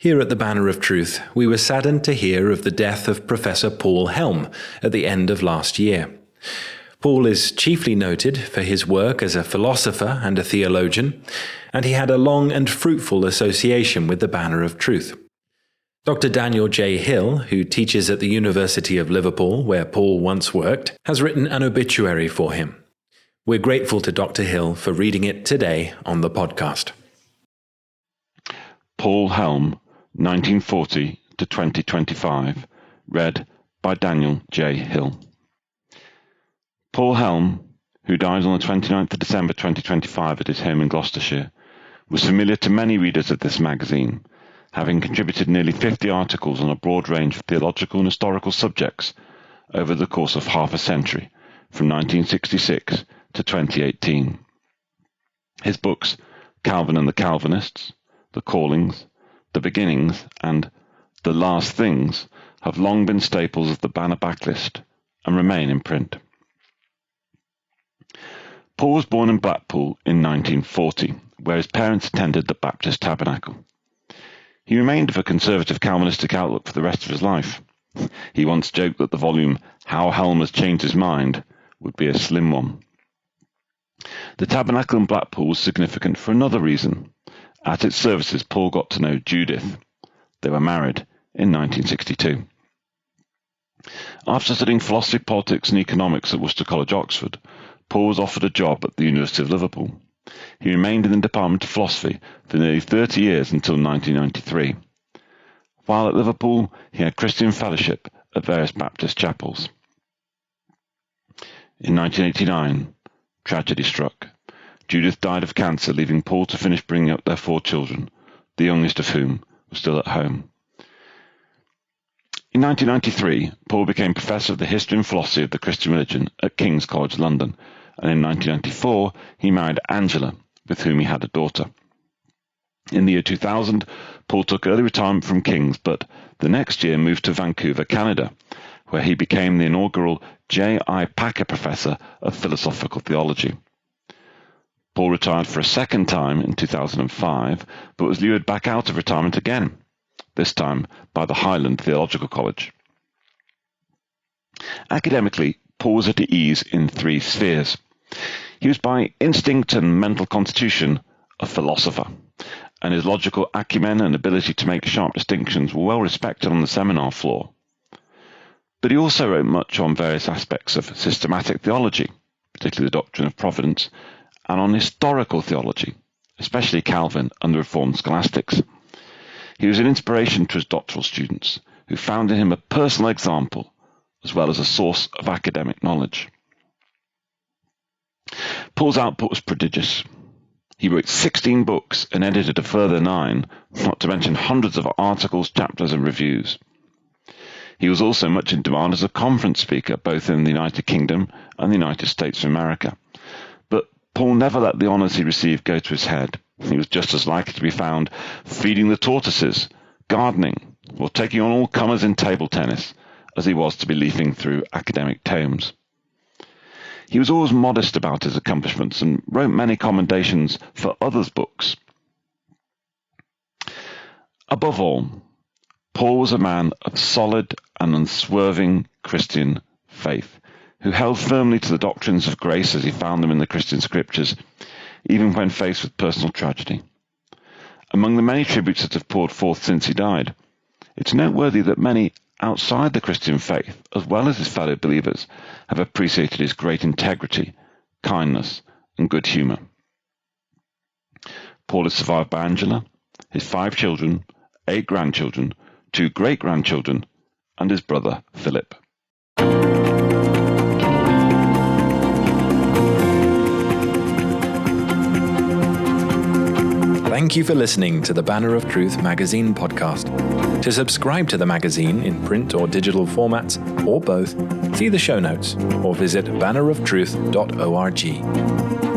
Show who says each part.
Speaker 1: Here at the Banner of Truth, we were saddened to hear of the death of Professor Paul Helm at the end of last year. Paul is chiefly noted for his work as a philosopher and a theologian, and he had a long and fruitful association with the Banner of Truth. Dr. Daniel J. Hill, who teaches at the University of Liverpool, where Paul once worked, has written an obituary for him. We're grateful to Dr. Hill for reading it today on the podcast.
Speaker 2: Paul Helm, 1940 to 2025, read by Daniel J. Hill. Paul Helm, who died on the 29th of December 2025 at his home in Gloucestershire, was familiar to many readers of this magazine, having contributed nearly 50 articles on a broad range of theological and historical subjects over the course of half a century, from 1966 to 2018. His books, Calvin and the Calvinists, The Callings, The Beginnings, and The Last Things, have long been staples of the Banner backlist and remain in print. Paul was born in Blackpool in 1940, where his parents attended the Baptist Tabernacle. He remained of a conservative Calvinistic outlook for the rest of his life. He once joked that the volume How Helm Has Changed His Mind would be a slim one. The Tabernacle in Blackpool was significant for another reason. At its services, Paul got to know Judith. They were married in 1962. After studying philosophy, politics and economics at Worcester College, Oxford, Paul was offered a job at the University of Liverpool. He remained in the Department of Philosophy for nearly 30 years until 1993. While at Liverpool, he had Christian fellowship at various Baptist chapels. In 1989, tragedy struck. Judith died of cancer, leaving Paul to finish bringing up their 4 children, the youngest of whom was still at home. In 1993, Paul became Professor of the History and Philosophy of the Christian Religion at King's College London, and in 1994 he married Angela, with whom he had a daughter. In the year 2000, Paul took early retirement from King's, but the next year moved to Vancouver, Canada, where he became the inaugural J.I. Packer Professor of Philosophical Theology. Paul retired for a second time in 2005, but was lured back out of retirement again, this time by the Highland Theological College. Academically, Paul was at ease in 3 spheres. He was by instinct and mental constitution a philosopher, and his logical acumen and ability to make sharp distinctions were well respected on the seminar floor. But he also wrote much on various aspects of systematic theology, particularly the doctrine of providence, and on historical theology, especially Calvin and the Reformed scholastics. He was an inspiration to his doctoral students, who found in him a personal example, as well as a source of academic knowledge. Paul's output was prodigious. He wrote 16 books and edited a further 9, not to mention hundreds of articles, chapters and reviews. He was also much in demand as a conference speaker, both in the United Kingdom and the United States of America. But Paul never let the honours he received go to his head. He was just as likely to be found feeding the tortoises, gardening, or taking on all comers in table tennis, as he was to be leafing through academic tomes. He was always modest about his accomplishments and wrote many commendations for others' books. Above all, Paul was a man of solid and unswerving Christian faith, who held firmly to the doctrines of grace as he found them in the Christian scriptures, even when faced with personal tragedy. Among the many tributes that have poured forth since he died, it's noteworthy that many outside the Christian faith, as well as his fellow believers, have appreciated his great integrity, kindness, and good humour. Paul is survived by Angela, his 5 children, 8 grandchildren, 2 great-grandchildren, and his brother Philip.
Speaker 1: Thank you for listening to the Banner of Truth magazine podcast. To subscribe to the magazine in print or digital formats, or both, see the show notes or visit banneroftruth.org.